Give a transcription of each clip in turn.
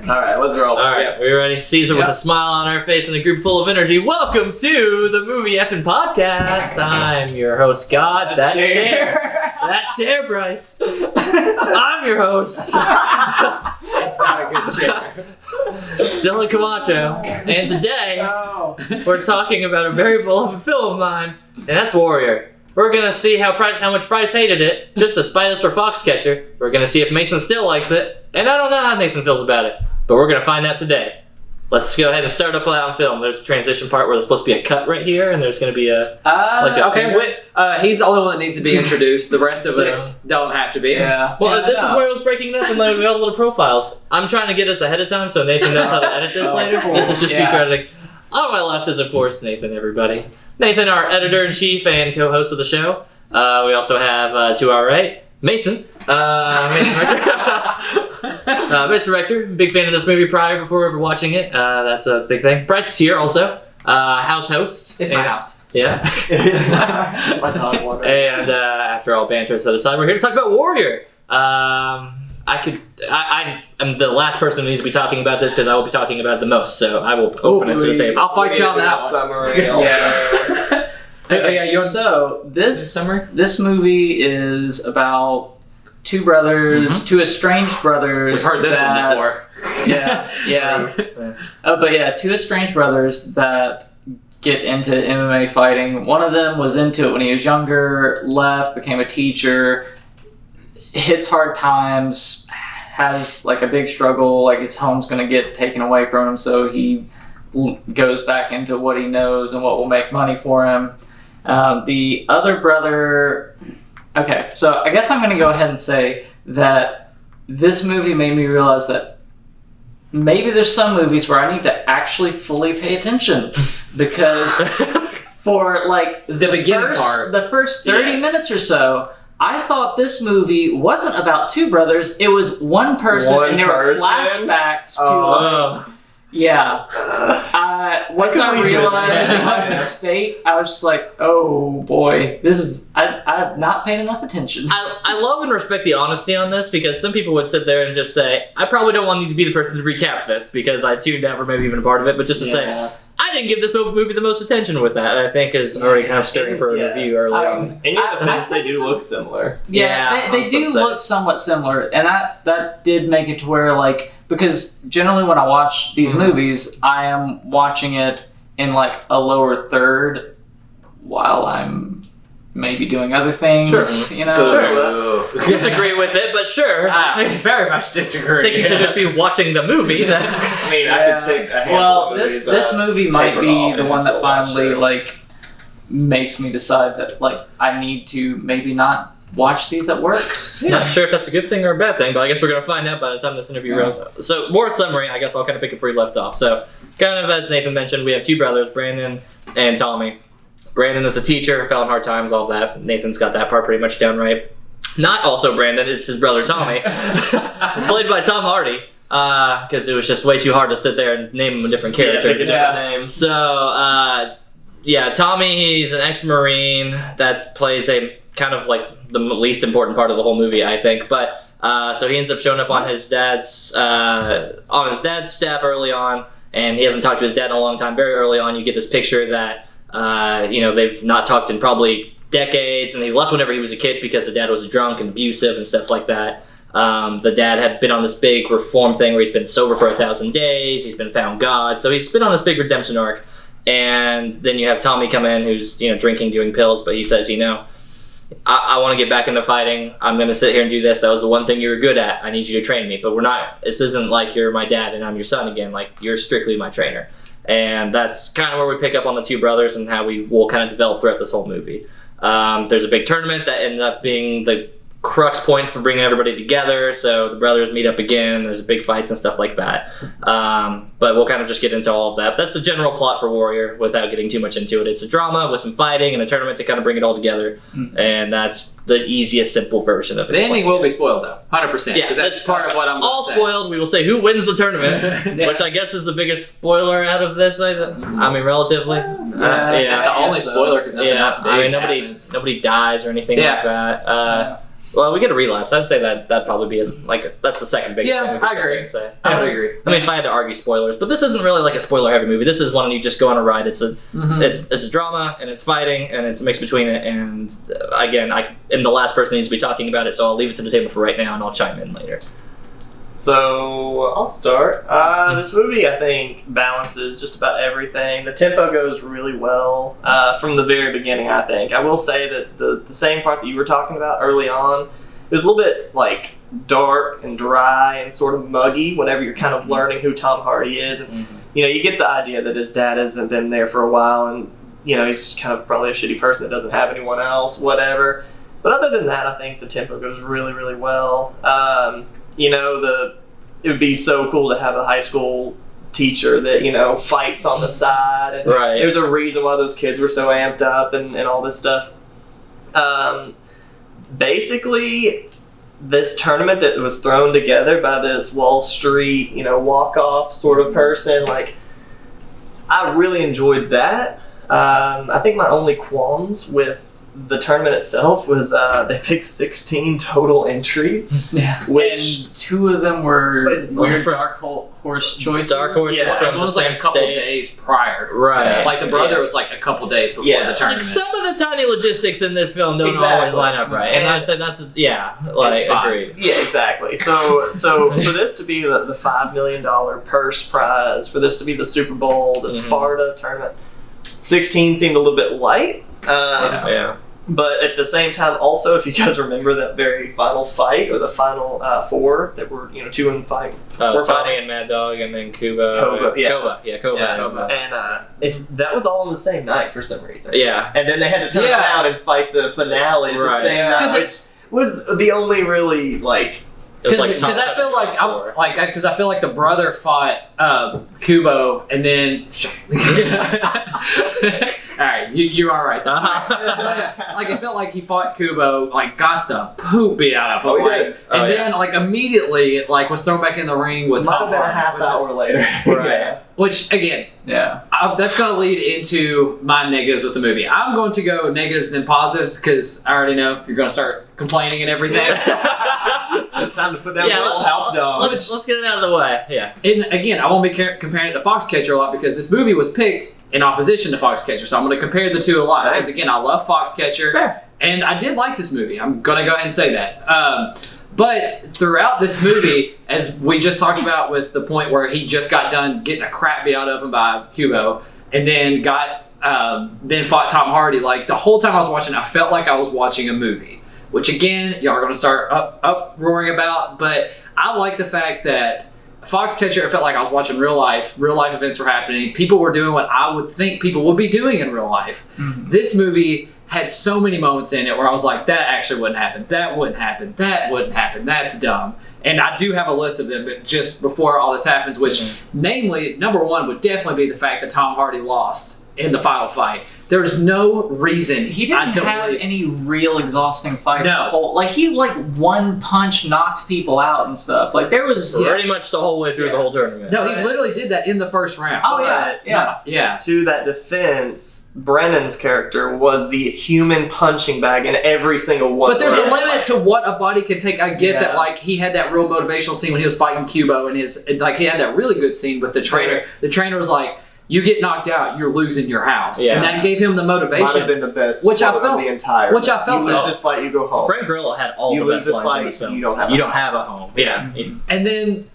Alright, let's roll. Alright, we ready? Caesar with a smile on our face and a group full of energy. Welcome to the Movie Effin' Podcast. I'm your host, God. That's Cher, Bryce. I'm your host. That's not a good chair. Dylan Camacho. And today, we're talking about a very beloved film of mine, and that's Warrior. We're going to see how much Bryce hated it, just to spite us for Foxcatcher. We're going to see if Mason still likes it, and I don't know how Nathan feels about it, but we're going to find out today. Let's go ahead and start up on film. There's a transition part where there's supposed to be a cut right here, and there's going to be a... he's the only one that needs to be introduced. The rest of us don't have to be. Yeah. Well, this is where I was breaking it up and we got little profiles. I'm trying to get us ahead of time so Nathan knows how to edit this later. Cool. This is just future editing. On my left is, of course, Nathan, everybody. Nathan, our editor-in-chief and co-host of the show. We also have, to our right, Mason. Mason Rector. Mason Rector, big fan of this movie prior before ever watching it. That's a big thing. Bryce is here also. House host. It's my house. Yeah. It's my house. It's my dog water. And after all banter set aside, we're here to talk about Warrior. I am the last person who needs to be talking about this because I will be talking about it the most, so I will open it to the table. I'll fight you on that one. Summary So this movie is about two brothers, two estranged brothers. We've heard this one before. Two estranged brothers that get into MMA fighting. One of them was into it when he was younger, left, became a teacher, hits hard times, has like a big struggle, like his home's going to get taken away from him, so he goes back into what he knows and what will make money for him. The other brother... Okay, so I guess I'm going to go ahead and say that this movie made me realize that maybe there's some movies where I need to actually fully pay attention, because for like the first 30 minutes or so, I thought this movie wasn't about two brothers, it was one person, and there were flashbacks to once I realized my mistake, I was just like, oh boy, I've not paid enough attention. I love and respect the honesty on this, because some people would sit there and just say, I probably don't want to be the person to recap this because I tuned out for maybe even a part of it, but just to say, I didn't give this movie the most attention with that, I think is already kind of stirring for a review early on. In your defense, they do look similar. They do look somewhat similar, and that did make it to where, like, because generally when I watch these movies, I am watching it in like a lower third while I'm maybe doing other things. Sure. You know? Sure. Disagree with it, but sure. I very much disagree. I think you should just be watching the movie. I mean, I could pick a handful of movies this movie might be the one that finally like makes me decide that like I need to maybe not watch these at work. Not sure if that's a good thing or a bad thing, but I guess we're going to find out by the time this interview runs. So, more summary, I guess I'll kind of pick up where we left off. So, kind of as Nathan mentioned, we have two brothers, Brandon and Tommy. Brandon is a teacher, fell in hard times, all that. Nathan's got that part pretty much down right. Not also Brandon, it's his brother Tommy, played by Tom Hardy, because it was just way too hard to sit there and name him a different character. Pick a different name. So, Tommy, he's an ex-Marine that plays a kind of like the least important part of the whole movie, I think. But so he ends up showing up on his dad's staff early on, and he hasn't talked to his dad in a long time. Very early on, you get this picture that they've not talked in probably decades, and he left whenever he was a kid because the dad was a drunk and abusive and stuff like that. The dad had been on this big reform thing where he's been sober for 1,000 days. He's been found God, so he's been on this big redemption arc. And then you have Tommy come in, who's drinking, doing pills, but he says, I want to get back into fighting. I'm going to sit here and do this. That was the one thing you were good at. I need you to train me. But this isn't like you're my dad and I'm your son again. Like, you're strictly my trainer. And that's kind of where we pick up on the two brothers and how we will kind of develop throughout this whole movie. There's a big tournament that ended up being the crux point for bringing everybody together. So the brothers meet up again. There's big fights and stuff like that. But we'll kind of just get into all of that. But that's the general plot for Warrior without getting too much into it. It's a drama with some fighting and a tournament to kind of bring it all together. And that's the easiest, simple version of it. The ending will be spoiled, though. 100%. Yeah, that's part of what I'm all spoiled. We will say who wins the tournament, which I guess is the biggest spoiler out of this. I mean, relatively. That's the only spoiler because nothing else big nobody dies or anything like that. Well, we get a relapse. I'd say that'd probably be that's the second biggest thing. Yeah, I agree. Say. I would agree. I mean, if I had to argue spoilers, but this isn't really like a spoiler-heavy movie. This is one you just go on a ride. It's a drama and it's fighting and it's a mix between it. And again, I am the last person who needs to be talking about it, so I'll leave it to the table for right now and I'll chime in later. So I'll start. This movie, I think, balances just about everything. The tempo goes really well from the very beginning, I think. I will say that the same part that you were talking about early on, it was a little bit like dark and dry and sort of muggy whenever you're kind of learning who Tom Hardy is. And, you get the idea that his dad hasn't been there for a while and, he's kind of probably a shitty person that doesn't have anyone else, whatever. But other than that, I think the tempo goes really, really well. It would be so cool to have a high school teacher that, fights on the side. And right. There's a reason why those kids were so amped up and all this stuff. Basically, this tournament that was thrown together by this Wall Street, walk-off sort of person, I really enjoyed that. I think my only qualms with the tournament itself was they picked 16 total entries. Yeah. Which and 2 of them were weird dark horse choices. Dark horse It was like a couple days prior. Right. Like the brother was like a couple days before the tournament. Some of the tiny logistics in this film don't always line up right. And I'd say that's agreed. Yeah, exactly. So for this to be the $5 million purse prize, for this to be the Super Bowl, the Sparta tournament, 16 seemed a little bit light. But at the same time, also, if you guys remember that very final fight, or the final 4 that were, 2 in fight. Tommy and Mad Dog, and then Koba. Koba. And if that was all on the same night for some reason. Yeah. And then they had to turn around and fight the finale the same night, which was the only really, Because I feel I feel like the brother fought Kubo and then. All right, you're all right. It felt like he fought Kubo, got the poop beat out of him, then immediately was thrown back in the ring with Tom Hardy. Might have been a half hour later, right? Which again, that's going to lead into my negatives with the movie. I'm going to go negatives and then positives because I already know you're going to start complaining and everything. It's time to put down the little house dog. Let's get it out of the way. Yeah. And again, I won't be comparing it to Foxcatcher a lot because this movie was picked in opposition to Foxcatcher, so I'm going to compare the two a lot. Because again, I love Foxcatcher, and I did like this movie. I'm going to go ahead and say that. But throughout this movie, as we just talked about with the point where he just got done getting a crap beat out of him by Kubo, and then then fought Tom Hardy, the whole time I was watching, I felt like I was watching a movie. Which again, y'all are going to start uproaring about, but I like the fact that Foxcatcher, it felt like I was watching real life events were happening, people were doing what I would think people would be doing in real life. This movie had so many moments in it where I was like, that actually wouldn't happen, that wouldn't happen, that wouldn't happen, that's dumb. And I do have a list of them, but just before all this happens, which namely, number 1 would definitely be the fact that Tom Hardy lost in the final fight. There's no reason he didn't have any real exhausting fights. No. The whole, he one punch knocked people out and stuff. There was pretty much the whole way through the whole tournament. No, he literally did that in the first round. Oh yeah. To that defense, Brennan's character was the human punching bag in every single one. But there's a limit to what a body can take. I get that he had that real motivational scene when he was fighting Kubo, and he had that really good scene with the trainer. The trainer was like, you get knocked out, you're losing your house. And that gave him the motivation. Might have been the best which I felt, of the entire. Which I felt. You lose this fight, you go home. Frank Grillo had all the best lines in this film. You don't have a home. Yeah. And then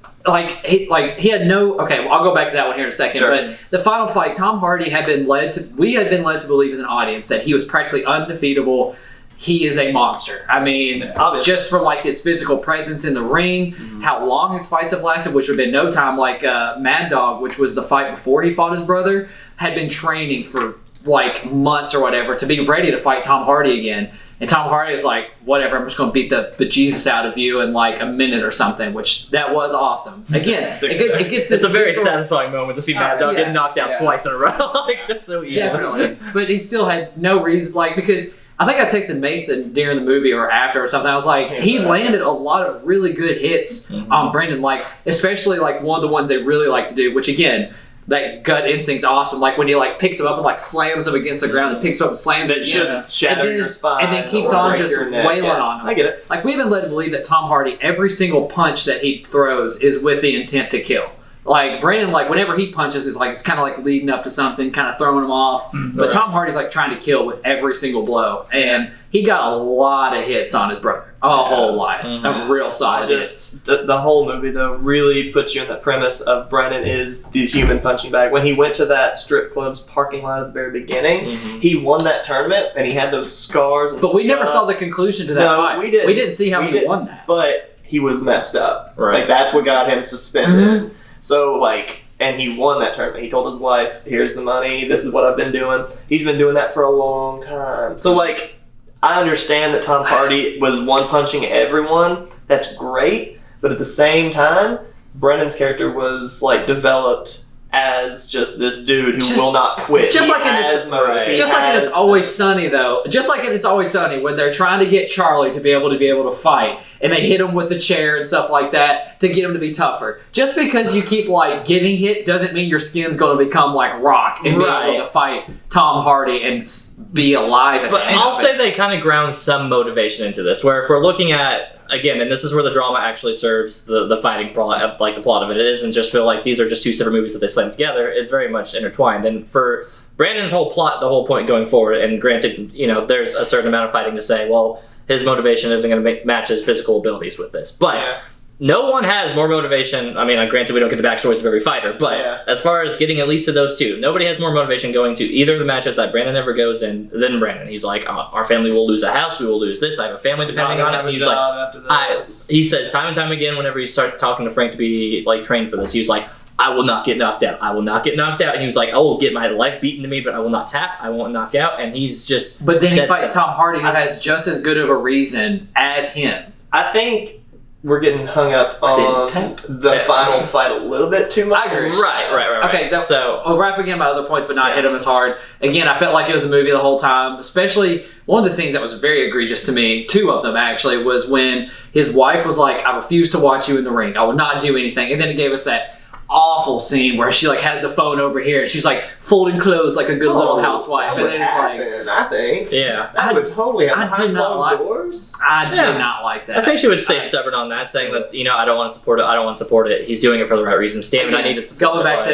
he had no. Okay, well, I'll go back to that one here in a second. Sure. But the final fight, Tom Hardy had been led to. We had been led to believe as an audience that he was practically undefeatable. He is a monster. I mean, just from his physical presence in the ring, how long his fights have lasted, which would have been no time. Mad Dog, which was the fight before he fought his brother, had been training for months or whatever to be ready to fight Tom Hardy again. And Tom Hardy is like, whatever, I'm just going to beat the bejesus out of you in a minute or something, which that was awesome. Again, it gets it's a very satisfying moment to see Mad Dog get knocked out twice in a row. Just so easy. Definitely. But he still had no reason, because I think I texted Mason during the movie or after or something. I was like, he landed a lot of really good hits on Brendan, especially one of the ones they really like to do, which again, that gut instinct's awesome. Like when he like picks him up and like slams him against the ground and picks him up and slams him That again. should shatter your spine. And then keeps or on break just your neck. wailing on him. I get it. Like we've been led to believe that Tom Hardy, every single punch that he throws is with the intent to kill. Like Brandon, like whenever he punches, is like it's kind of like leading up to something, kind of throwing him off. But Tom Hardy's like trying to kill with every single blow, and he got a lot of hits on his brother, a whole lot of real solid hits. The whole movie though really puts you in the premise of Brennan is the human punching bag. When he went to that strip club's parking lot at the very beginning, he won that tournament, and he had those scars. And But we never saw the scuffs. conclusion to that No, fight. we didn't. We didn't see how he won that. But he was messed up. Right. Like that's what got him suspended. So like, and he won that tournament. He told his wife, "Here's the money. This is what I've been doing." He's been doing that for a long time. So like, I understand that Tom Hardy was one punching everyone. That's great. But at the same time, Brennan's character was like developed as just this dude who will not quit. Just like in It's Always Sunny, though. Just like in It's Always Sunny, when they're trying to get Charlie to be able to fight, and they hit him with the chair and stuff like that to get him to be tougher. Just because you keep like getting hit doesn't mean your skin's going to become like rock and be able to fight Tom Hardy and be alive. But I'll say they kind of ground some motivation into this. Where if we're looking at again, and this is where the drama actually serves the fighting plot, like the plot of it. It isn't just feel like these are just two separate movies that they slammed together. It's very much intertwined. And for Brandon's whole plot, the whole point going forward, and granted, you know, there's a certain amount of fighting to say, well, his motivation isn't going to match his physical abilities with this. But no one has more motivation. I mean, granted, we don't get the backstories of every fighter, but as far as getting at least to those two, nobody has more motivation going to either of the matches that Brandon ever goes in than Brandon. He's like, our family will lose a house, we will lose this, I have a family depending on it. And he's like, he says time and time again, whenever he starts talking to Frank to be like trained for this, he was like, I will not get knocked out. I will not get knocked out. And he was like, I will get my life beaten to me, but I will not tap. I won't knock out. And he's just. But then he fights Tom Hardy, who has just as good of a reason as him. I think we're getting hung up on the final fight a little bit too much. I agree. Right. Okay, so I'll wrap again my other points, but not hit them as hard. Again, I felt like it was a movie the whole time, especially one of the scenes that was very egregious to me, two of them actually, was when his wife was like, I refuse to watch you in the ring. I will not do anything. And then it gave us that awful scene where she like has the phone over here and she's like folding clothes like a good little housewife, and then it's like, I think that would totally have behind closed doors. I did not like that. I think she would stay stubborn on that, saying that, you know, I don't want to support it. I don't want to support it. He's doing it for the right reasons. Damn it, I needed support. Going back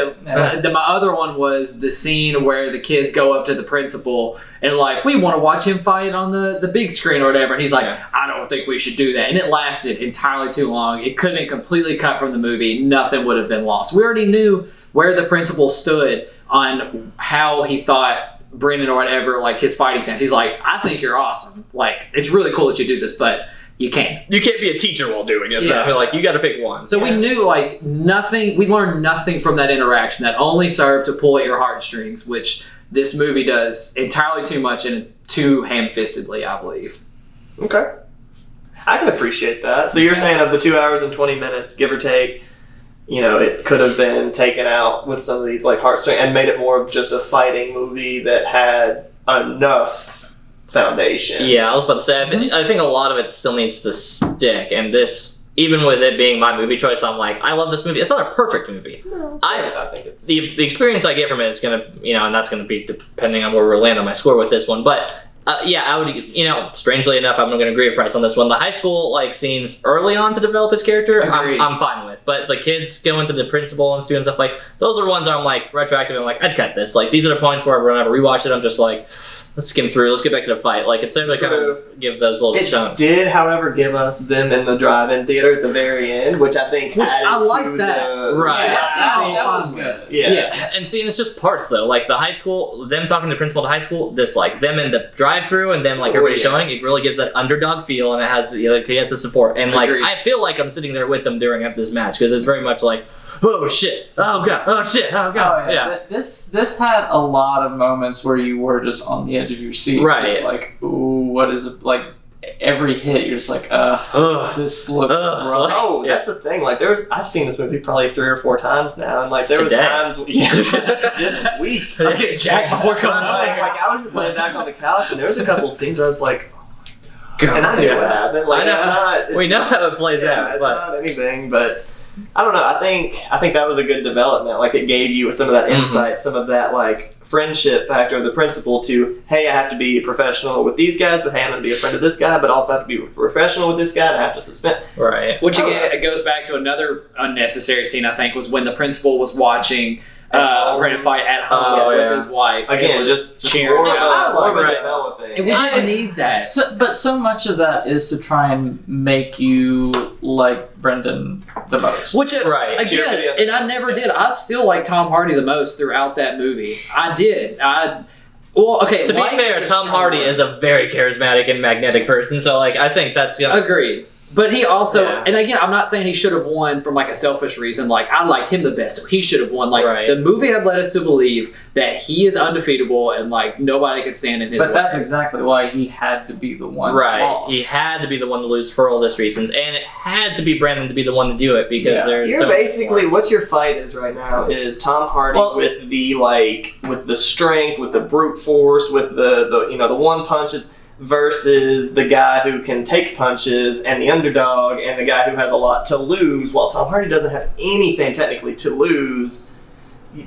to my other one was the scene where the kids go up to the principal and like, we want to watch him fight on the big screen or whatever, and he's like, I don't think we should do that. And it lasted entirely too long. It could have been completely cut from the movie. Nothing would have been lost. We already knew where the principal stood on how he thought Brendan or whatever, like his fighting stance. He's like, I think you're awesome. Like, it's really cool that you do this, but you can't. You can't be a teacher while doing it. Yeah. Like, you got to pick one. So we knew like nothing. We learned nothing from that interaction that only served to pull at your heartstrings, which this movie does entirely too much and too ham-fistedly, I believe. Okay. I can appreciate that. So you're saying of the 2 hours and 20 minutes, give or take, you know, it could have been taken out with some of these like heartstrings and made it more of just a fighting movie that had enough foundation. Yeah, I was about to say, I think a lot of it still needs to stick, and this, even with it being my movie choice, I'm like, I love this movie. It's not a perfect movie. No, I think it's the experience I get from it is gonna, you know, and that's gonna be depending on where we land on my score with this one, but. I would, you know, strangely enough, I'm going to agree with Bryce on this one. The high school like scenes early on to develop his character, I'm fine with. But the kids going to the principal and students stuff, like those are ones I'm like retroactive. I'm like, I'd cut this. Like these are the points where whenever I rewatch it, I'm just like, let's skim through. Let's get back to the fight. Like it's there to kind of give those little chunks. It did, however, give us them in the drive-in theater at the very end, which I think I like that. That was good. Yes. And see, it's just parts though. Like the high school, them talking to the principal of the high school, this like them in the drive-through, and then like everybody showing. It really gives that underdog feel, and it has he has the support. And like I feel like I'm sitting there with them during this match because it's very much like, oh shit, oh god, oh shit, oh god. Oh, yeah. This had a lot of moments where you were just on the edge of your seat, just like, ooh, what is it like? Every hit, you're just like, this looks rough. Oh, that's the thing. Like, I've seen this movie probably 3 or 4 times now, and like there was times, this week, I was getting jacked before coming on. Like I was just laying back on the couch, and there was a couple of scenes where I was like, God, and I knew what happened. Like, we know how it plays out. It's not anything, but I don't know. I think that was a good development. Like, it gave you some of that insight, some of that like friendship factor of the principal to, hey, I have to be a professional with these guys, but hey, I'm going to be a friend of this guy, but also have to be professional with this guy, and I have to suspend. Right. Which again, it goes back to another unnecessary scene. I think was when the principal was watching Brendan fight at home with his wife. Again, just cheering. more of a Right. developing. And we didn't need that. But so much of that is to try and make you like Brendan the most. Which, Right. again, and I never did. I still like Tom Hardy the most throughout that movie. I did. Well, okay. To be fair, Tom Hardy is a very charismatic and magnetic person, so like I think that's Agreed. But he also, and again, I'm not saying he should have won from like a selfish reason. Like, I liked him the best, so he should have won. Like, the movie had led us to believe that he is undefeatable and like nobody could stand in his way. But that's exactly why he had to be the one. Right. Lost. He had to be the one to lose for all those reasons, and it had to be Brandon to be the one to do it because there's. You're basically what your fight is right now is Tom Hardy with the strength, with the brute force, with the one punches. Versus the guy who can take punches and the underdog and the guy who has a lot to lose, while Tom Hardy doesn't have anything technically to lose.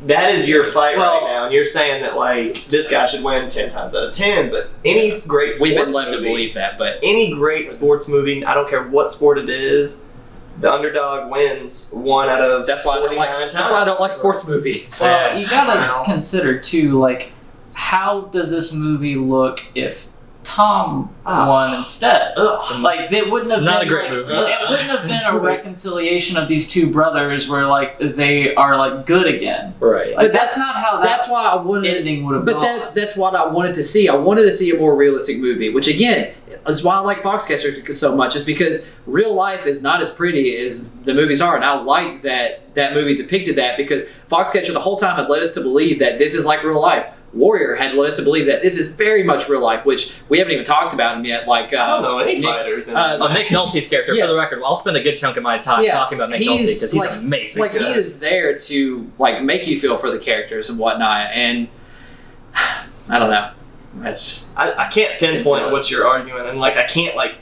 That is your fight right now, and you're saying that like this guy should win 10 times out of 10. But any great sports we've been led movie, to believe that, but any great sports movie, I don't care what sport it is, the underdog wins 1 out of. That's why I don't like. That's why I don't like sports movies. Well, you gotta consider too, like, how does this movie look if Tom won instead? Like, it wouldn't have not been a great like, movie. It wouldn't have been a reconciliation of these two brothers where like they are like good again. Right. Like, that's not how that's why I wanted ending would have But gone. that's what I wanted to see. I wanted to see a more realistic movie, which again is why I like Foxcatcher so much. Is because real life is not as pretty as the movies are, and I like that movie depicted that because Foxcatcher the whole time had led us to believe that this is like real life. Warrior had led us to believe that this is very much real life, which we haven't even talked about him yet. Like, I don't know any fighters. In Nick Nolte's character, for the record, I'll spend a good chunk of my time talking about Nick Nolte because he's amazing. Like, he is there to like make you feel for the characters and whatnot, and I don't know. I can't pinpoint what you're arguing, and like I can't like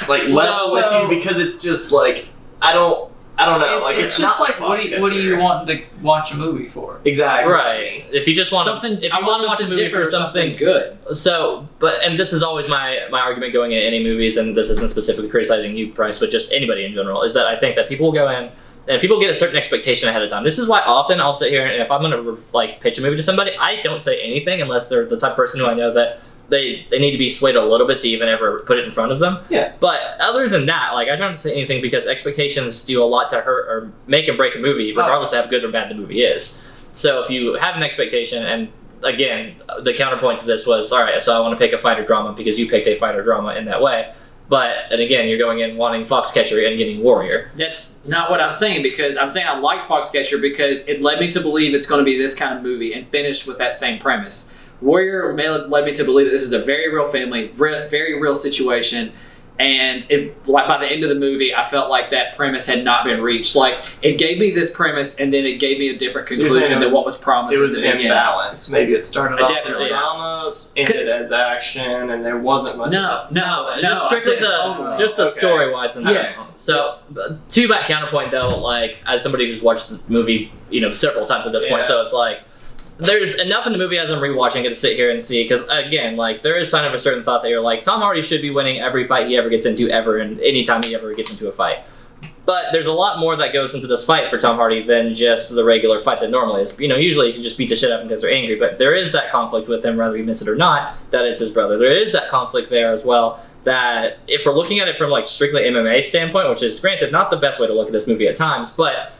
level with you because it's just like I don't know. Like it's just not like what do you want to watch a movie for? Exactly. Right. If you just want something, if you want to watch a movie for something good. So, and this is always my argument going into any movies, and this isn't specifically criticizing you, Bryce, but just anybody in general, is that I think that people will go in and people get a certain expectation ahead of time. This is why often I'll sit here and if I'm going to like pitch a movie to somebody, I don't say anything unless they're the type of person who I know that they need to be swayed a little bit to even ever put it in front of them. Yeah. But other than that, like I don't say anything because expectations do a lot to hurt or make and break a movie, regardless of how good or bad the movie is. So if you have an expectation, and again, the counterpoint to this was, all right, so I want to pick a fighter drama because you picked a fighter drama in that way. And again, you're going in wanting Foxcatcher and getting Warrior. That's not what I'm saying, because I'm saying I like Foxcatcher because it led me to believe it's going to be this kind of movie and finished with that same premise. Warrior led me to believe that this is a very real family, very real situation, and by the end of the movie, I felt like that premise had not been reached. Like, it gave me this premise, and then it gave me a different conclusion than what was promised. It was in the beginning. imbalanced. Maybe it started off as Definitely. drama, ended as action, and there wasn't much. Just strictly the story wise than that. Yes. So, to that counterpoint though, like as somebody who's watched the movie, several times at this point, so it's like there's enough in the movie as I'm rewatching it to sit here and see, because again, like there is kind of a certain thought that you're like, Tom Hardy should be winning every fight he ever gets into ever, and anytime he ever gets into a fight. But there's a lot more that goes into this fight for Tom Hardy than just the regular fight that normally is. Usually you can just beat the shit out of him because they're angry, but there is that conflict with him, whether he admits it or not, that it's his brother. There is that conflict there as well, that if we're looking at it from like strictly MMA standpoint, which is granted not the best way to look at this movie at times, but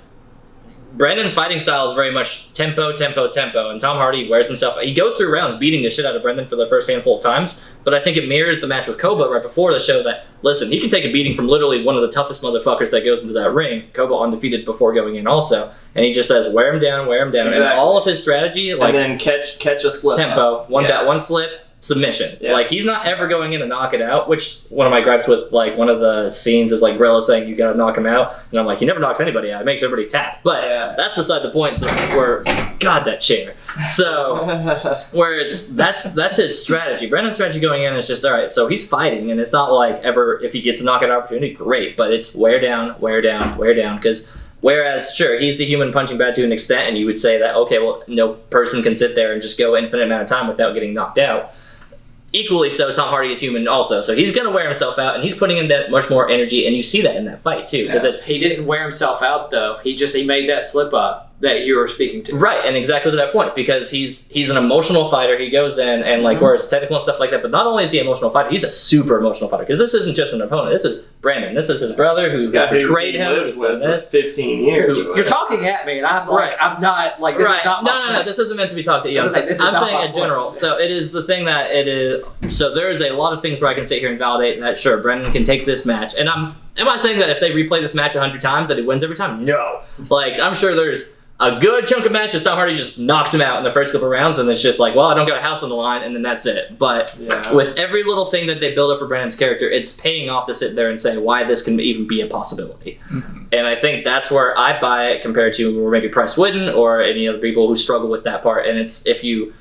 Brandon's fighting style is very much tempo, and Tom Hardy wears himself. He goes through rounds beating the shit out of Brendan for the first handful of times, but I think it mirrors the match with Koba right before the show that, listen, he can take a beating from literally one of the toughest motherfuckers that goes into that ring. Koba undefeated before going in also, and he just says, wear him down, exactly. And all of his strategy, like, and then catch a slip. Tempo, one slip, submission. Yeah. Like, he's not ever going in to knock it out, which one of my gripes with, like, one of the scenes is, like, Gorilla saying you gotta knock him out, and I'm like, he never knocks anybody out, he makes everybody tap. But that's beside the point, so where, God, that chair. So, where that's his strategy. Brandon's strategy going in is just, all right, so he's fighting, and it's not like ever, if he gets a knockout opportunity, great, but it's wear down, because Whereas, sure, he's the human punching bag to an extent, and you would say that, okay, well, no person can sit there and just go infinite amount of time without getting knocked out. Equally so, Tom Hardy is human also, so he's going to wear himself out, and he's putting in that much more energy, and you see that in that fight too. Because he didn't wear himself out though. He made that slip up that you were speaking to. Right, and exactly to that point, because he's an emotional fighter. He goes in and like where it's technical and stuff like that, but not only is he an emotional fighter, he's a super emotional fighter. Because this isn't just an opponent. This is Brandon. This is his brother who betrayed him. Lived with for 15 years. You're talking at me, and I'm like, I'm not like this is not. No. This isn't meant to be talked at you. I'm saying in general. So it is the thing that it is. So there is a lot of things where I can sit here and validate that. Sure, Brandon can take this match, and am I saying that if they replay this match 100 times that he wins every time? No. Like I'm sure there's a good chunk of matches, Tom Hardy just knocks him out in the first couple of rounds, and it's just like, well, I don't got a house on the line, and then that's it. But with every little thing that they build up for Brandon's character, it's paying off to sit there and say why this can even be a possibility. And I think that's where I buy it compared to where maybe Price wouldn't, or any other people who struggle with that part. And it's if you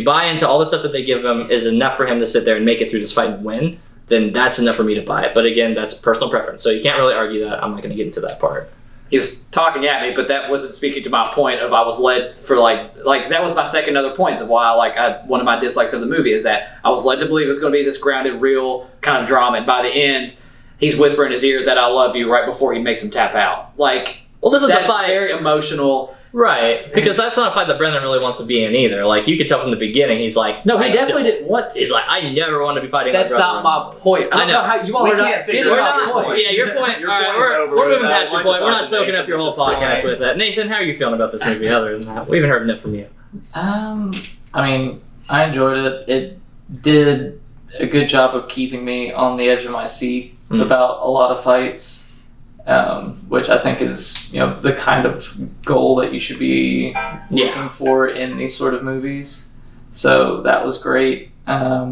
buy into all the stuff that they give him is enough for him to sit there and make it through this fight and win, then that's enough for me to buy it. But again, that's personal preference, so you can't really argue that. I'm not going to get into that part. He was talking at me, but that wasn't speaking to my point of I was led for like that was my second other point of why one of my dislikes of the movie is that I was led to believe it was going to be this grounded, real kind of drama, and by the end, he's whispering in his ear that I love you right before he makes him tap out. Like, well, this is that's a fight. Very emotional. Right, because that's not a fight that Brendan really wants to be in either. Like, you could tell from the beginning, he's like... No, he definitely didn't want to. He's like, I never want to be fighting That's my brother. not my point. I know how you all are not getting my point. Yeah, your point. All right, we're moving past your point. We're not soaking up your whole podcast with that. Nathan, how are you feeling about this movie other than that? We haven't heard enough from you. I mean, I enjoyed it. It did a good job of keeping me on the edge of my seat about a lot of fights. Which I think is, the kind of goal that you should be looking for in these sort of movies. So that was great. I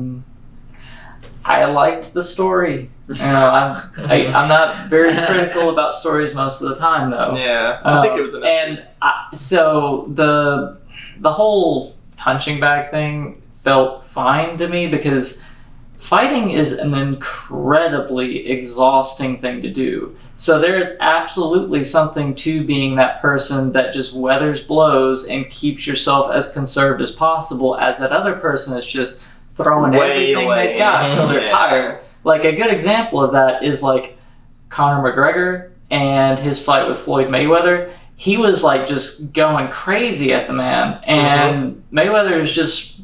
liked the story. I'm not very critical about stories most of the time, though. Yeah, I think it was enough. And so the whole punching bag thing felt fine to me because fighting is an incredibly exhausting thing to do. So there's absolutely something to being that person that just weathers blows and keeps yourself as conserved as possible, as that other person is just throwing everything they've got until they're tired. Like a good example of that is like Conor McGregor and his fight with Floyd Mayweather. He was like just going crazy at the man, and Mayweather is just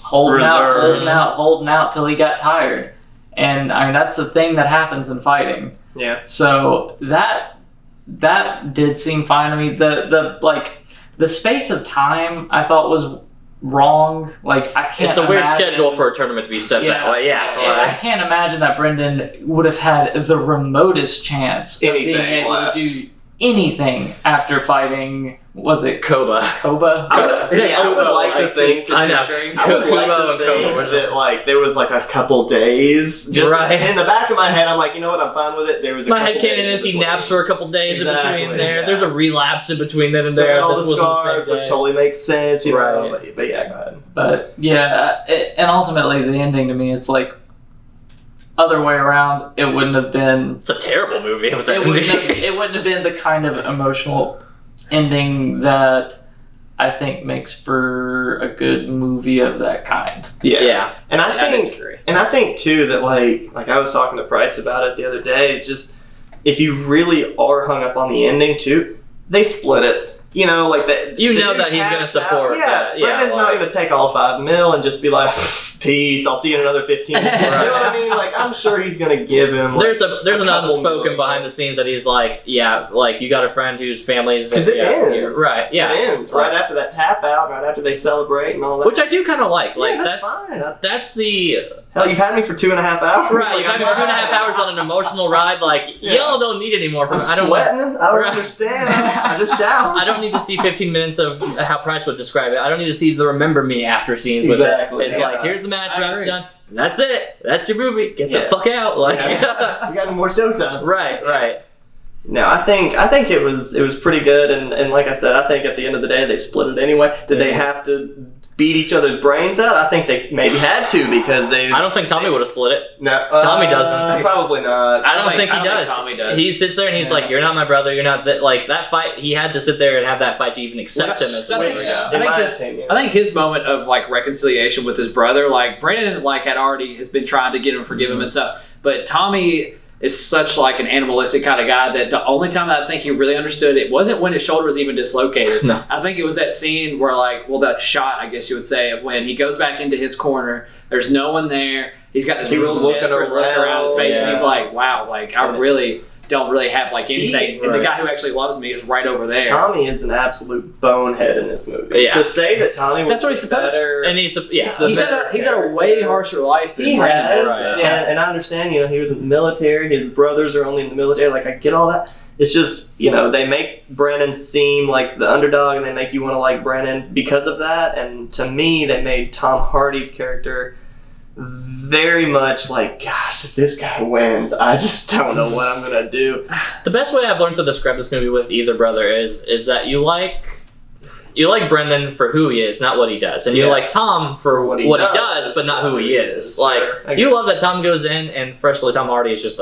holding out till he got tired. And I mean that's the thing that happens in fighting. Yeah. So that did seem fine to me. The space of time I thought was wrong. Like I can't. It's a weird schedule for a tournament to be set that way. Yeah. I can't imagine that Brendan would have had the remotest chance of being able to do anything after fighting. Was it Koba? I would like to think. I know. I would like to think that like there was like a couple days. Just in the back of my head, I'm like, you know what? I'm fine with it. There was my headcanon is he naps for a couple days in between there. There's a relapse in between then and there. All the scars, which totally makes sense, you know. But yeah, go ahead. But yeah, and ultimately the ending to me, it's like other way around. It wouldn't have been. It's a terrible movie. It wouldn't have been the kind of emotional ending that I think makes for a good movie of that kind. Yeah. And I think too that like I was talking to Price about it the other day, just if you really are hung up on the ending too, they split it. You know, like that. You know that he's going to support. Brandon's not going to take all $5 million and just be like, "Peace, I'll see you in another 15." You know what I mean? Like, I'm sure he's going to give him. Like, there's an unspoken behind the scenes that he's like, like you got a friend whose family's because it ends right. Yeah, it ends right after that tap out, right after they celebrate and all that. Which I do kind of like. Like that's fine. That's the. Hell, you've had me for 2.5 hours. Right, you've had me for 2.5 hours on an emotional ride. Like, y'all don't need any more from me. I don't understand. I just shout. I don't need to see 15 minutes of how Price would describe it. I don't need to see the remember me after scenes with it. It's like, here's the match, that's done. That's it. That's your movie. Get the fuck out. Like, you got more showtimes. Right. No, I think it was pretty good, and like I said, I think at the end of the day they split it anyway. Did they have to beat each other's brains out? I think they maybe had to because they. I don't think Tommy would have split it. No, Tommy doesn't. Probably not. I don't think he does. Tommy does. He sits there and he's like, "You're not my brother. You're not that." Like that fight, he had to sit there and have that fight to even accept him as a brother. I think his moment of like reconciliation with his brother, like Brandon, like has been trying to get him, forgive him and stuff, but Tommy is such like an animalistic kind of guy that the only time that I think he really understood it wasn't when his shoulder was even dislocated. No. I think it was that scene where that shot, I guess you would say, of when he goes back into his corner. There's no one there. He's got this real desperate look around his face, and he's like, "Wow, like I really don't really have like anything." And the guy who actually loves me is right over there. Tommy is an absolute bonehead in this movie. Yeah. To say that Tommy was what he's better, and he's had a way harsher life than he Brandon. has. And I understand, he was in the military. His brothers are only in the military. Like I get all that. It's just, they make Brandon seem like the underdog, and they make you want to like Brandon because of that. And to me, they made Tom Hardy's character very much like, gosh, if this guy wins, I just don't know what I'm gonna do. The best way I've learned to describe this movie with either brother is that you like Brendan for who he is, not what he does, and you like Tom for what he does, but not who he is. Like you love that Tom goes in, and firstly, Tom Hardy is just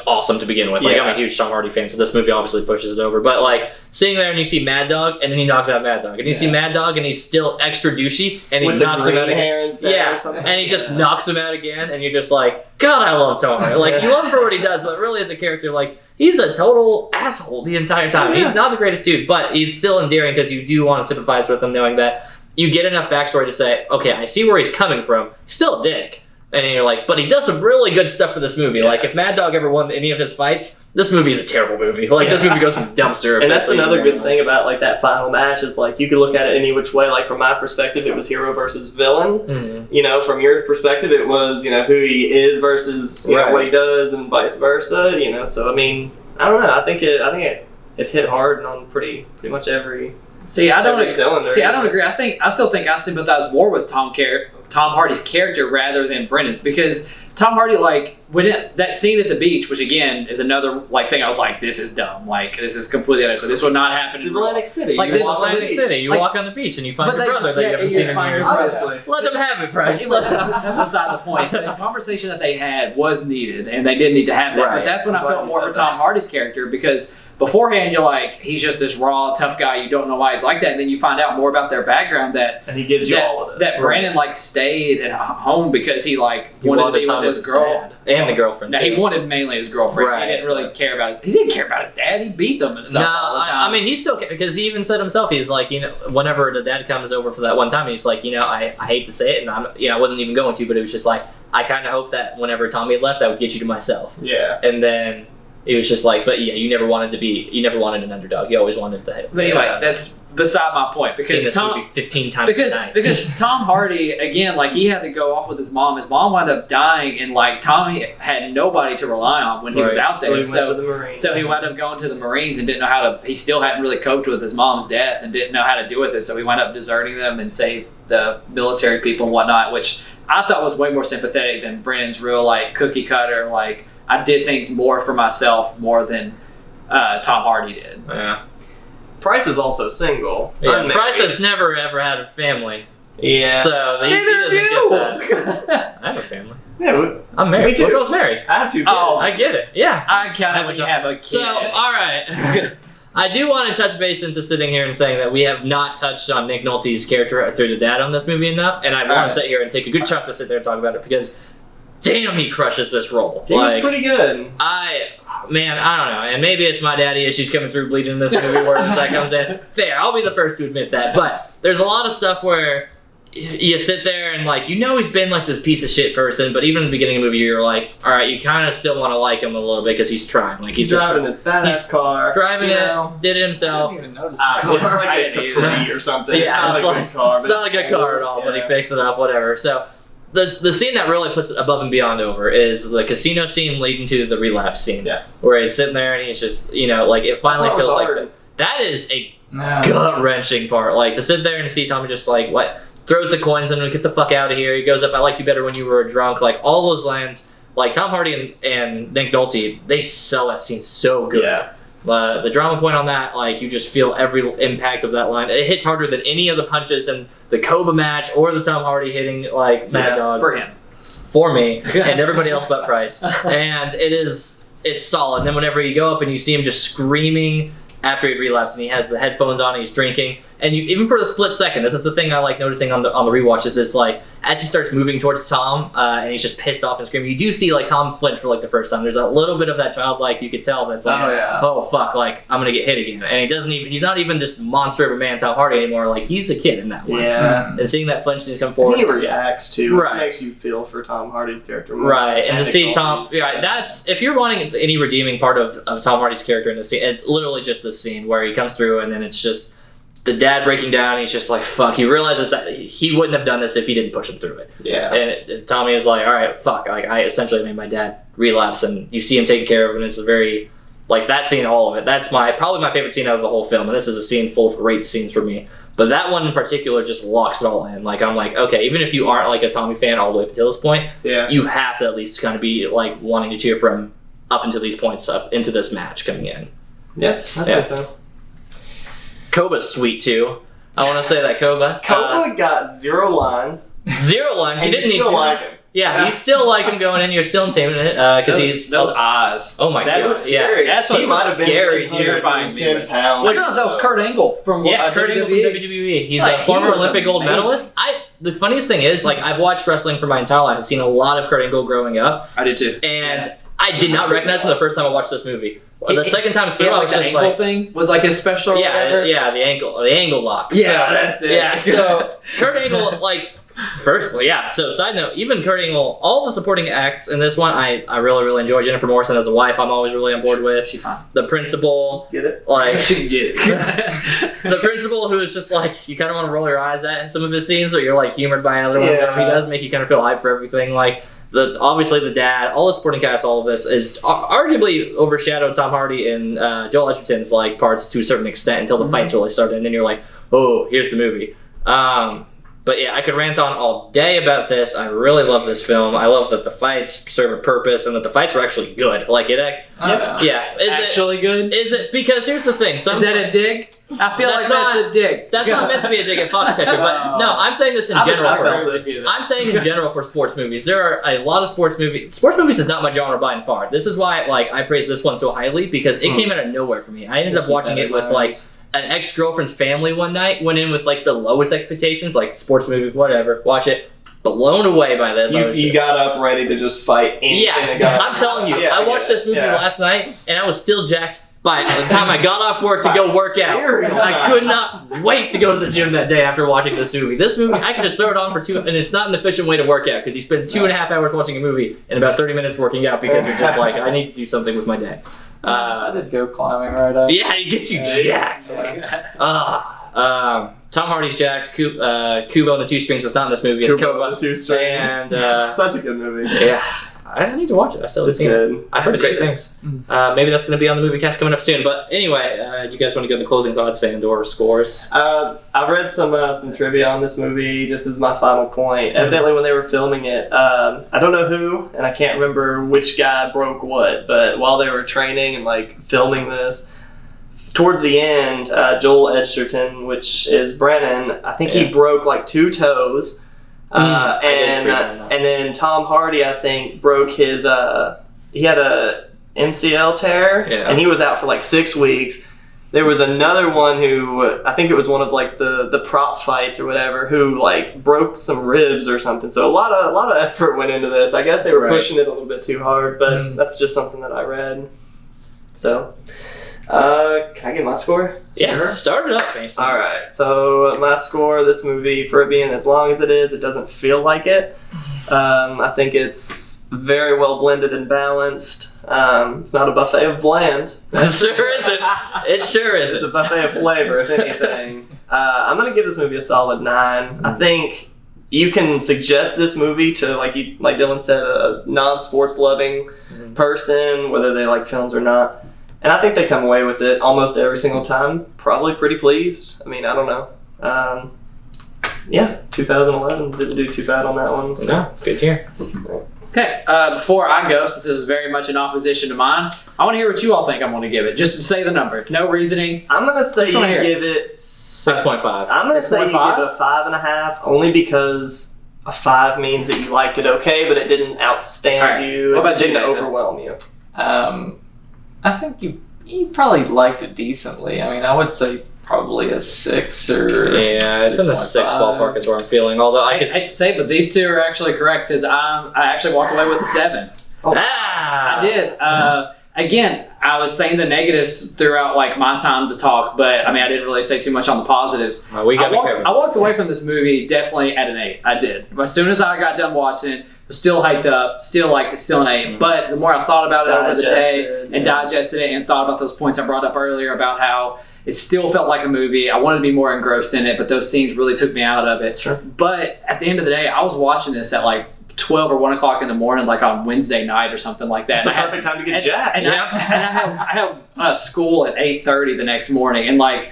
awesome to begin with. Like I'm a huge Tom Hardy fan, so this movie obviously pushes it over. But like sitting there and you see Mad Dog, and then he knocks out Mad Dog, and you see Mad Dog, and he's still extra douchey, and he knocks him out again. And he just knocks him out again, and you're just like, God, I love Tom Hardy. Like you love him for what he does, but really as a character, like he's a total asshole the entire time. He's not the greatest dude, but he's still endearing because you do want to sympathize with him, knowing that you get enough backstory to say, okay, I see where he's coming from. He's still a dick. And then you're like, but he does some really good stuff for this movie. Like, if Mad Dog ever won any of his fights, this movie is a terrible movie. Like, this movie goes in the dumpster. And that's another good thing about, like, that final match is, like, you could look at it any which way. Like, from my perspective, it was hero versus villain. Mm-hmm. From your perspective, it was, who he is versus, what he does and vice versa. So, I mean, I don't know. I think it hit hard on pretty much every... I don't agree. I still think I sympathize more with Tom Hardy's character rather than Brendan's, because Tom Hardy, like, that scene at the beach, which again is another thing I was like, this is dumb. Like, this is completely unnecessary. So this would not happen in Atlantic City. Like, this Atlantic City. You walk on the beach and you find your brother that you haven't seen in years. Let them have it, Bryce. That's beside the point. The conversation that they had was needed, and they did need to have that. Right. But that's when I felt more for Tom Hardy's character, because beforehand, you're like, he's just this raw, tough guy. You don't know why he's like that. And then you find out more about their background and he gives you all of it. That Brandon, stayed at home because he wanted to be with his girl. And the girlfriend. No, he wanted mainly his girlfriend. Right. He didn't really care about he didn't care about his dad. He beat them and stuff all the time. I mean, he still, because he even said himself, he's like, whenever the dad comes over for that one time, he's like, I hate to say it, and I wasn't even going to, but it was just like, I kind of hoped that whenever Tommy had left, I would get you to myself. Yeah. And then it was just like, but you never wanted an underdog. You always wanted the hit. But anyway, that's beside my point, because Tom 15 times because Tom Hardy, again, he had to go off with his mom. His mom wound up dying, and Tommy had nobody to rely on when he was out there. So he went to the Marines. So he wound up going to the Marines and didn't know how to. He still hadn't really coped with his mom's death and didn't know how to deal with it. So he wound up deserting them and saved the military people and whatnot, which I thought was way more sympathetic than Brennan's real cookie cutter I did things more for myself more than Tom Hardy did. Yeah. Price is also single. Yeah, Price has never ever had a family. Yeah. So he doesn't get that. I have a family. Yeah, I'm married. Me too. We're both married. I have 2 kids. Oh, I get it. Yeah. I count it when you have a kid. So, all right. I do want to touch base into sitting here and saying that we have not touched on Nick Nolte's character through the dad on this movie enough, and I want to sit here and take a good chunk to sit there and talk about it, because damn, he crushes this role. He was pretty good. I don't know. And maybe it's my daddy issues coming through bleeding in this movie where that comes in. Fair. I'll be the first to admit that. But there's a lot of stuff where you sit there and he's been this piece of shit person, but even in the beginning of the movie you're like, all right, you kind of still want to like him a little bit because he's trying. He's driving his badass car. Driving it, did it himself. I didn't even notice it's like a Capri or something. Yeah, it's not a good car. It's not a good car at all, but he fixed it up, whatever. So the scene that really puts it above and beyond over is the casino scene leading to the relapse scene. Yeah. Where he's sitting there and he's just, it finally feels like that is a gut-wrenching part. To sit there and see Tommy just throws the coins in and get the fuck out of here. He goes up, I liked you better when you were drunk. All those lines, Tom Hardy and Nick Nolte, they sell that scene so good. Yeah. The drama point on that, like, you just feel every impact of that line. It hits harder than any of the punches in the Koba match or the Tom Hardy hitting, like, Mad Dog. For him. For me, and everybody else but Price. And it's solid. And then whenever you go up and you see him just screaming after he'd relapsed and he has the headphones on and he's drinking, and you, even for the split second, this is the thing I like noticing on the rewatch, is this, like, as he starts moving towards Tom and he's just pissed off and screaming, you do see, like, Tom flinch for, like, the first time. There's a little bit of that childlike, you could tell that's like, oh fuck, like, I'm gonna get hit again. And he's not even this monster of a man, Tom Hardy, anymore. Like, he's a kid in that one. Yeah. And seeing that flinch and he's come forward. He reacts too. Right. It makes you feel for Tom Hardy's character more. Right, and to see Tom, Yeah. that's, if you're wanting any redeeming part of Tom Hardy's character in the scene, it's literally just the scene where he comes through and then it's just the dad breaking down. He's just like, fuck. He realizes that he wouldn't have done this if he didn't push him through it. Yeah. And Tommy was like, all right, fuck. Like, I essentially made my dad relapse, and you see him taken care of, and it's a very, like, that scene, all of it. That's probably my favorite scene out of the whole film, and this is a scene full of great scenes for me. But that one in particular just locks it all in. Like, I'm like, okay, even if you aren't, like, a Tommy fan all the way up until this point, you have to at least kind of be, like, wanting to cheer for him up until these points, up into this match coming in. Yeah, I'd say so. Koba's sweet too. I want to say that Koba. Koba got 0 lines. 0 lines. He And didn't you need still to. like him. Yeah, you still like him going in. You're still taming it because he's those eyes. Oh my god, Scary. That's He what might have been scary, terrifying. 10 pounds. I realized that was Kurt Angle from Kurt Angle from WWE. He's a former Olympic gold medalist. The funniest thing is, like, I've watched wrestling for my entire life. I've seen a lot of Kurt Angle growing up. I did too. And I did not recognize him the first time I watched this movie. The second time through, I was the just ankle like, thing was like his special. or whatever. the angle lock. Yeah, So, that's it. Yeah, so Kurt Angle, like, firstly, yeah. So side note, even Kurt Angle, all the supporting acts in this one, I really, really enjoy. Jennifer Morrison as a wife, I'm always really on board with. She's fine. The principal, Get it? like, She can get it. the principal who is just like, you kind of want to roll your eyes at some of his scenes, or you're like humored by other ones that he does, make you kind of feel hyped for everything. Like, obviously the dad, all the supporting cast, all of this is arguably overshadowed Tom Hardy and Joel Edgerton's, like, parts to a certain extent until the fights really started, and then you're like, oh, here's the movie. But yeah, I could rant on all day about this. I really love this film. I love that the fights serve a purpose and that the fights are actually good. Like, Is Actually good? Is it? Because here's the thing. Is that a dig? I feel like that's a dig. That's not meant to be a dig at Foxcatcher, but no, I'm saying this in general. I'm saying in general for sports movies. There are a lot of sports movies. Sports movies is not my genre by and far. This is why, like, I praise this one so highly, because it came out of nowhere for me. I ended up watching it with, like, an ex-girlfriend's family one night. Went in with, like, the lowest expectations, like, sports movie, whatever. Watch it. Blown away by this. You got up ready to just fight anything. I'm telling you. I watched this movie last night, and I was still jacked by the time I got off work to go work out. I could not wait to go to the gym that day after watching this movie. This movie, I could just throw it on for 2, and it's not an efficient way to work out, because you spend 2.5 hours watching a movie and about 30 minutes working out, because you're just like, I need to do something with my day. I did go climbing right up. Yeah, it gets you jacked. Tom Hardy's jacked. Kubo and the Two Strings is not in this movie. It's Kubo and the Two Strings. And such a good movie. Yeah. I need to watch it. I still haven't seen it. I've heard great things. Maybe that's going to be on the movie cast coming up soon. But anyway, do you guys want to go into closing thoughts and/or scores? I've read some trivia on this movie, just as my final point. Evidently, when they were filming it, I don't know who, and I can't remember which guy broke what, but while they were training and, like, filming this, towards the end, Joel Edgerton, which is Brennan, I think he broke, like, 2 toes. And then Tom Hardy, I think, broke his, he had a MCL tear, and he was out for like 6 weeks. There was another one who, I think it was one of, like, the prop fights or whatever, who, like, broke some ribs or something. So a lot of effort went into this. I guess they were pushing it a little bit too hard, but that's just something that I read. So, can I get my score? Yeah, sure. Start it up, Mason. All right. So my score of this movie, for it being as long as it doesn't feel like it. I think it's very well blended and balanced. It's not a buffet of bland. It sure isn't. It sure isn't. It's a buffet of flavor, if anything. I'm going to give this movie a solid 9. I think you can suggest this movie to, like Dylan said, a non-sports loving person, whether they like films or not. And I think they come away with it almost every single time. Probably pretty pleased. I mean, I don't know. 2011 didn't do too bad on that one. So. No, good to hear. Okay, before I go, since this is very much in opposition to mine, I want to hear what you all think I'm going to give it. Just say the number. No reasoning. I'm going to say Just wanna hear you give it 6.5. I'm going to say you give it 6.5? a 5.5, only because a 5 means that you liked it okay, but it didn't outstand All right. you. What about it you, didn't Nathan? overwhelm you. I think you probably liked it decently. I mean, I would say probably a 6 or Yeah, it's in the 6 ballpark is where I'm feeling. Although I I could hate to say it, but these two are actually correct because I actually walked away with a 7. I did. Again, I was saying the negatives throughout like my time to talk, but I mean I didn't really say too much on the positives. We got I walked away from this movie definitely at an 8. I did. As soon as I got done watching it, was still hyped up, still liked it, still an 8. Mm-hmm. But the more I thought about it over the day Digested, and digested it and thought about those points I brought up earlier about how it still felt like a movie. I wanted to be more engrossed in it, but those scenes really took me out of it. Sure. But at the end of the day, I was watching this at like 12 or 1 o'clock in the morning, like on Wednesday night or something like that. It's a perfect time to get jacked. And I have school at 8:30 the next morning, and I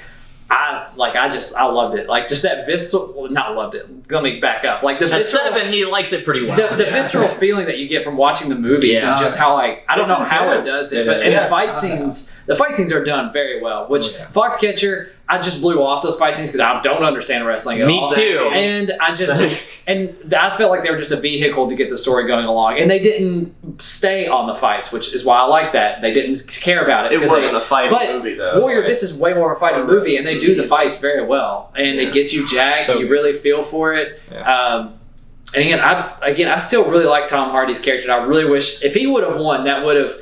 loved it. Like just that visceral, not loved it. Let me back up. Like the At visceral, 7, he likes it pretty well. the visceral feeling that you get from watching the movies Yeah. and just how I don't know how it does it, but and Yeah. the fight scenes are done very well. Which Foxcatcher, I just blew off those fight scenes because I don't understand wrestling at Me all. too. And I felt like they were just a vehicle to get the story going along, and they didn't stay on the fights, which is why I like that. They didn't care about it. It 'cause wasn't a fighting but movie, though. Warrior, this is way more of a fighting movie, and they do the fights very well, and it gets you jacked. So you really feel for it. Yeah. And I still really like Tom Hardy's character. And I really wish if he would have won, that would have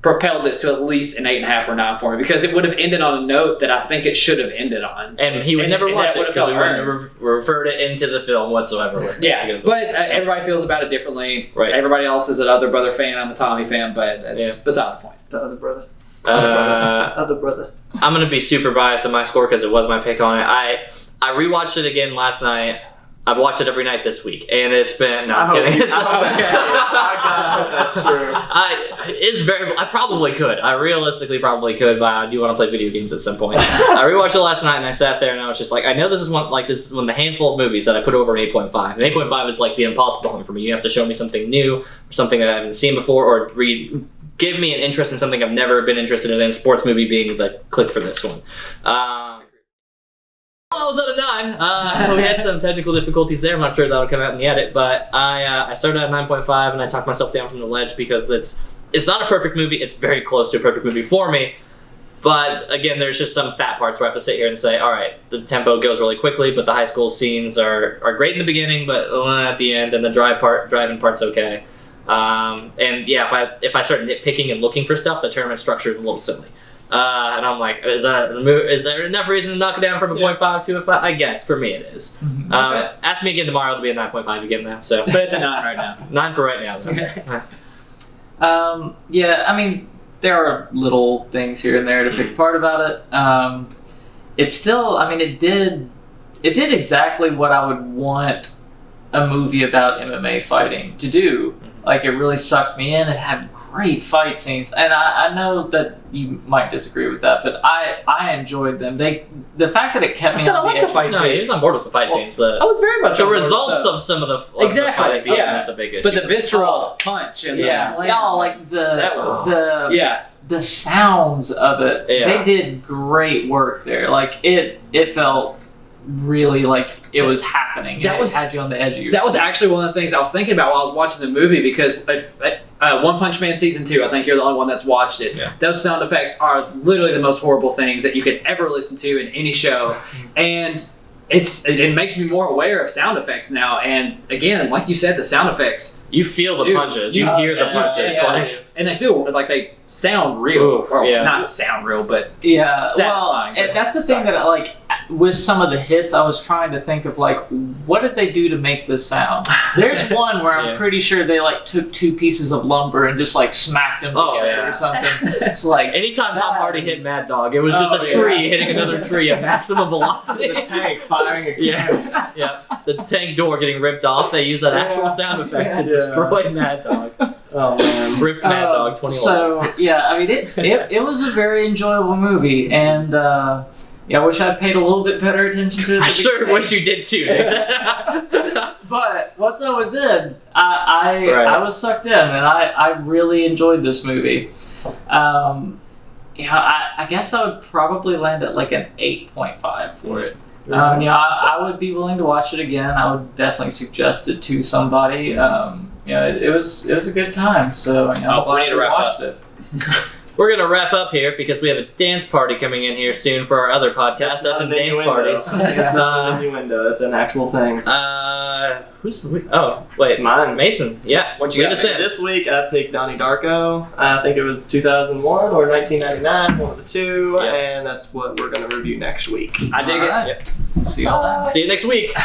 propelled this to at least an 8.5 or 9 for me, because it would have ended on a note that I think it should have ended on. And he would And- never and watch that it would've because we felt wouldn't have referred it into the film whatsoever. Yeah, Because- but everybody feels about it differently. Right. Everybody else is an Other Brother fan. I'm a Tommy fan, but that's beside the point. The other brother. Uh, Other brother. I'm gonna be super biased on my score because it was my pick on it. I rewatched it again last night. I've watched it every night this week, and it's been. No, I'm kidding. I hope that's true. I probably could. I realistically probably could, but I do want to play video games at some point. I rewatched it last night, and I sat there, and I was just like, I know this is one of the handful of movies that I put over an 8.5. And 8.5 is like the impossible one for me. You have to show me something new, or something that I haven't seen before, or give me an interest in something I've never been interested in. Sports movie being the click for this one. I was at a 9. We had some technical difficulties there. I'm not sure that'll come out in the edit, but I started at 9.5 and I talked myself down from the ledge because it's not a perfect movie. It's very close to a perfect movie for me. But again, there's just some fat parts where I have to sit here and say, all right, the tempo goes really quickly, but the high school scenes are great in the beginning, but at the end, and the driving part's okay. And yeah, if I start nitpicking and looking for stuff, the tournament structure is a little silly. And I'm like, is there enough reason to knock it down from a 0.5 to a 5? I guess for me it is. Okay. Ask me again tomorrow, it'll be a 9.5 again now. So, But it's a 9 right now. 9 for right now. Yeah, I mean, there are little things here and there to pick apart about it. It's still, I mean, it did exactly what I would want a movie about MMA fighting to do. Like, it really sucked me in. It had great fight scenes, and I know that you might disagree with that, but I enjoyed them. The fact that it kept me I said on I like the fight No, he was on board with the fight scenes. I was very much The on board with results those. of some of the Exactly, the fighting yeah. was the big issue. But the visceral punch and the slam. No, like the sounds of it. Yeah. They did great work there. Like it felt really like it was happening. That And was- it had you on the edge of your That was seat. actually one of the things I was thinking about while I was watching the movie, because One Punch Man Season 2, I think you're the only one that's watched it. Yeah. Those sound effects are literally the most horrible things that you could ever listen to in any show. And it makes me more aware of sound effects now. And again, like you said, the sound effects, you feel the Dude, punches. You hear the punches. and they feel like they sound real. Oof, or yeah. not sound real, but Yeah, satisfying, well, but- that's the thing that like with some of the hits, I was trying to think of like what did they do to make this sound? There's one where I'm Yeah. pretty sure they like took 2 pieces of lumber and just like smacked them Oh, together yeah. or something. It's like Anytime Tom Hardy hit Mad Dog, it was just Oh, a yeah. tree hitting another tree at maximum velocity. The tank firing a Yeah, yeah. The tank door getting ripped off. They use that actual sound effect to Yeah. destroy Mad Dog. Oh man. Rip Mad Dog 21. So yeah, I mean it was a very enjoyable movie, and yeah, I wish I'd paid a little bit better attention to it. I sure wish you did too. Nathan. But once I was in, I was sucked in, and I really enjoyed this movie. I guess I would probably land at like an 8.5 for it. I would be willing to watch it again. I would definitely suggest it to somebody. It was a good time. So we need to wrap up. It. We're gonna wrap up here because we have a dance party coming in here soon for our other podcast, Up and Dance Parties. It's not an window. It's an actual thing. Who's? Oh, wait. It's mine. Mason. Yeah. What you got? This week I picked Donnie Darko. I think it was 2001 or 1999, one of the two, and that's what we're gonna review next week. I dig it. Yep. See you all. See you next week.